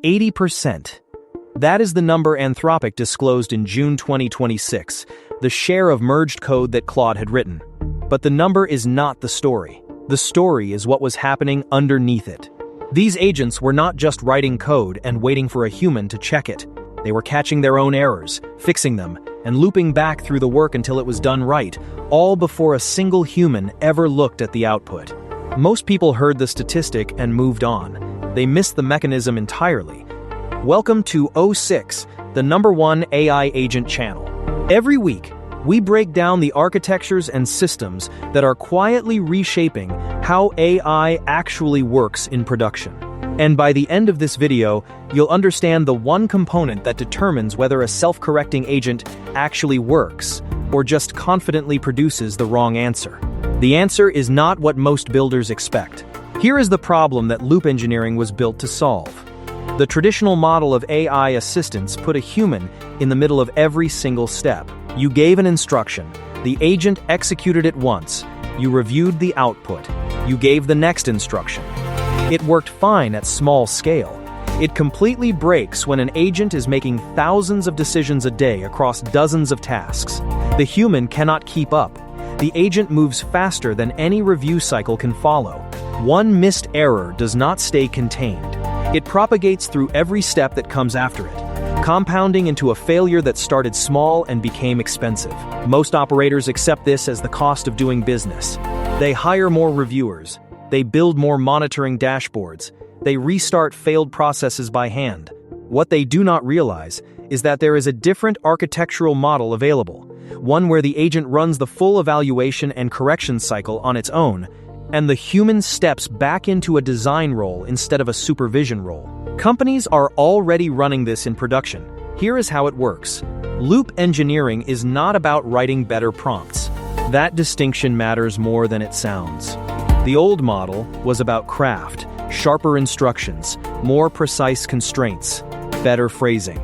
80%. That is the number Anthropic disclosed in June 2026, the share of merged code that Claude had written. But the number is not the story. The story is what was happening underneath it. These agents were not just writing code and waiting for a human to check it. They were catching their own errors, fixing them, and looping back through the work until it was done right, all before a single human ever looked at the output. Most people heard the statistic and moved on. They missed the mechanism entirely. Welcome to O6, the #1 AI agent channel. Every week, we break down the architectures and systems that are quietly reshaping how AI actually works in production. And by the end of this video, you'll understand the one component that determines whether a self-correcting agent actually works or just confidently produces the wrong answer. The answer is not what most builders expect. Here is the problem that loop engineering was built to solve. The traditional model of AI assistance put a human in the middle of every single step. You gave an instruction. The agent executed it once. You reviewed the output. You gave the next instruction. It worked fine at small scale. It completely breaks when an agent is making thousands of decisions a day across dozens of tasks. The human cannot keep up. The agent moves faster than any review cycle can follow. One missed error does not stay contained. It propagates through every step that comes after it, compounding into a failure that started small and became expensive. Most operators accept this as the cost of doing business. They hire more reviewers. They build more monitoring dashboards. They restart failed processes by hand. What they do not realize is that there is a different architectural model available, one where the agent runs the full evaluation and correction cycle on its own, and the human steps back into a design role instead of a supervision role. Companies are already running this in production. Here is how it works. Loop engineering is not about writing better prompts. That distinction matters more than it sounds. The old model was about craft, sharper instructions, more precise constraints, better phrasing.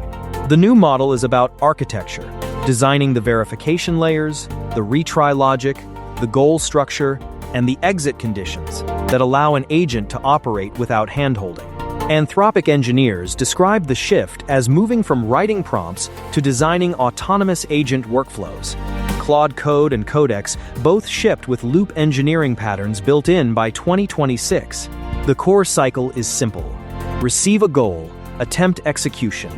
The new model is about architecture, designing the verification layers, the retry logic, the goal structure, and the exit conditions that allow an agent to operate without handholding. Anthropic engineers described the shift as moving from writing prompts to designing autonomous agent workflows. Claude Code and Codex both shipped with loop engineering patterns built in by 2026. The core cycle is simple. Receive a goal, attempt execution,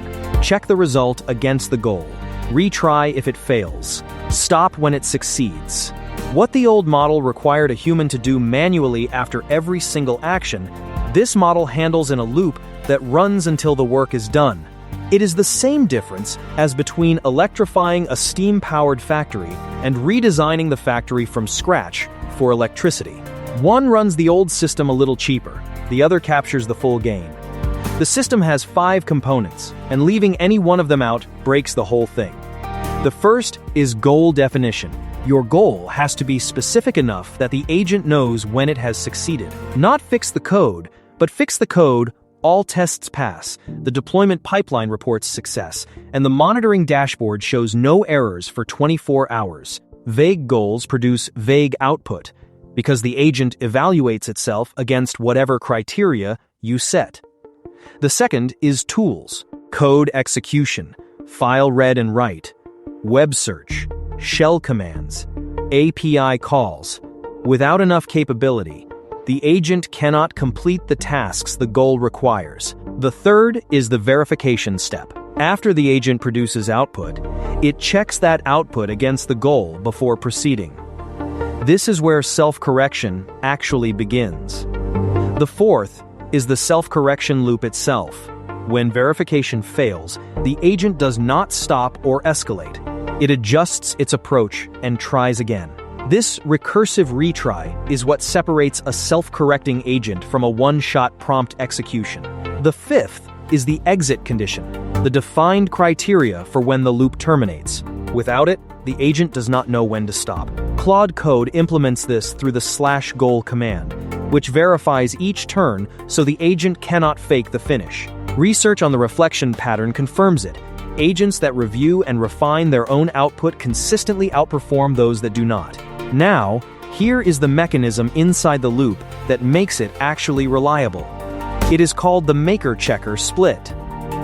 check the result against the goal, retry if it fails, stop when it succeeds. What the old model required a human to do manually after every single action, this model handles in a loop that runs until the work is done. It is the same difference as between electrifying a steam-powered factory and redesigning the factory from scratch for electricity. One runs the old system a little cheaper, the other captures the full gain. The system has 5 components, and leaving any one of them out breaks the whole thing. The first is goal definition. Your goal has to be specific enough that the agent knows when it has succeeded. Not fix the code, but fix the code, all tests pass, the deployment pipeline reports success, and the monitoring dashboard shows no errors for 24 hours. Vague goals produce vague output, because the agent evaluates itself against whatever criteria you set. The second is tools, code execution, file read and write, web search, shell commands, API calls. Without enough capability, the agent cannot complete the tasks the goal requires. The third is the verification step. After the agent produces output, it checks that output against the goal before proceeding. This is where self-correction actually begins. The fourth is the self-correction loop itself. When verification fails, the agent does not stop or escalate. It adjusts its approach and tries again. This recursive retry is what separates a self-correcting agent from a one-shot prompt execution. The fifth is the exit condition, the defined criteria for when the loop terminates. Without it, the agent does not know when to stop. Claude Code implements this through the /goal command, which verifies each turn so the agent cannot fake the finish. Research on the reflection pattern confirms it. Agents that review and refine their own output consistently outperform those that do not. Now, here is the mechanism inside the loop that makes it actually reliable. It is called the maker-checker split.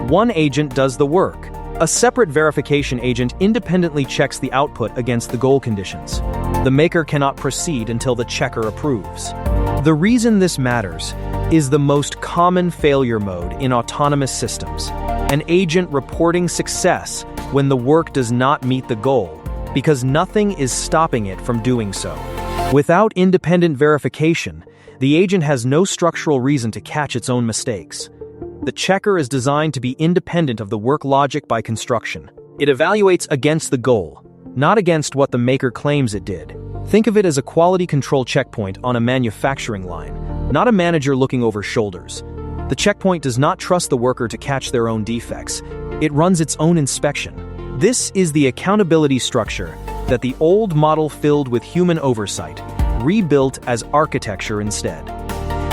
One agent does the work. A separate verification agent independently checks the output against the goal conditions. The maker cannot proceed until the checker approves. The reason this matters is the most common failure mode in autonomous systems. An agent reporting success when the work does not meet the goal, because nothing is stopping it from doing so. Without independent verification, the agent has no structural reason to catch its own mistakes. The checker is designed to be independent of the work logic by construction. It evaluates against the goal, not against what the maker claims it did. Think of it as a quality control checkpoint on a manufacturing line, not a manager looking over shoulders. The checkpoint does not trust the worker to catch their own defects. It runs its own inspection. This is the accountability structure that the old model filled with human oversight, rebuilt as architecture instead.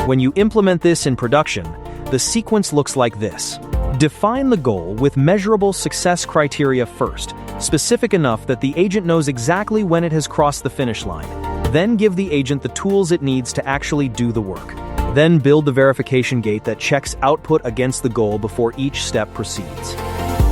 When you implement this in production, the sequence looks like this. Define the goal with measurable success criteria first, specific enough that the agent knows exactly when it has crossed the finish line. Then give the agent the tools it needs to actually do the work. Then build the verification gate that checks output against the goal before each step proceeds.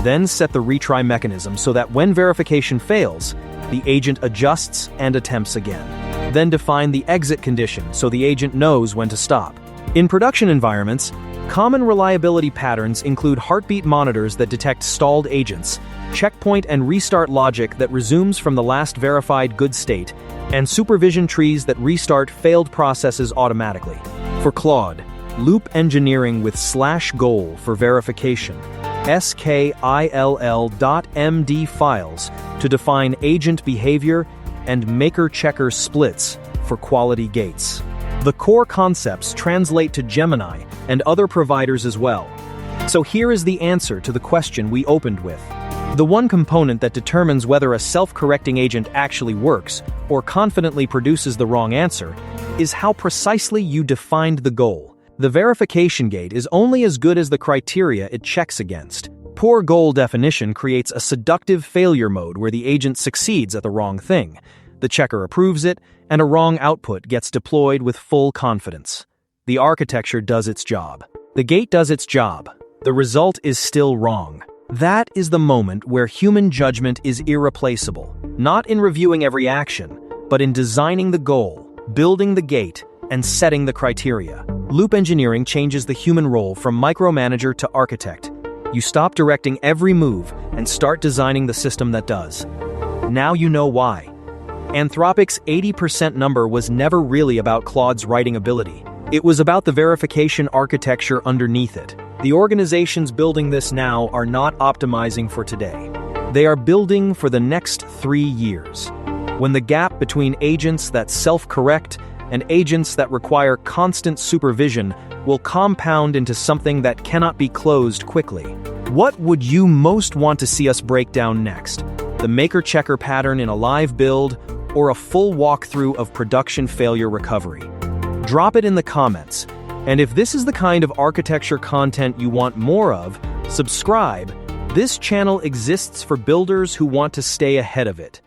Then set the retry mechanism so that when verification fails, the agent adjusts and attempts again. Then define the exit condition so the agent knows when to stop. In production environments, common reliability patterns include heartbeat monitors that detect stalled agents, checkpoint and restart logic that resumes from the last verified good state, and supervision trees that restart failed processes automatically. For Claude, loop engineering with /goal for verification, skill.md files to define agent behavior, and maker-checker splits for quality gates. The core concepts translate to Gemini and other providers as well. So here is the answer to the question we opened with. The one component that determines whether a self-correcting agent actually works or confidently produces the wrong answer is how precisely you defined the goal. The verification gate is only as good as the criteria it checks against. Poor goal definition creates a seductive failure mode where the agent succeeds at the wrong thing. The checker approves it, and a wrong output gets deployed with full confidence. The architecture does its job. The gate does its job. The result is still wrong. That is the moment where human judgment is irreplaceable, not in reviewing every action, but in designing the goal, building the gate, and setting the criteria. Loop engineering changes the human role from micromanager to architect. You stop directing every move and start designing the system that does. Now you know why. Anthropic's 80% number was never really about Claude's writing ability. It was about the verification architecture underneath it. The organizations building this now are not optimizing for today. They are building for the next 3 years, when the gap between agents that self-correct and agents that require constant supervision will compound into something that cannot be closed quickly. What would you most want to see us break down next? The maker-checker pattern in a live build, or a full walkthrough of production failure recovery? Drop it in the comments. And if this is the kind of architecture content you want more of, subscribe. This channel exists for builders who want to stay ahead of it.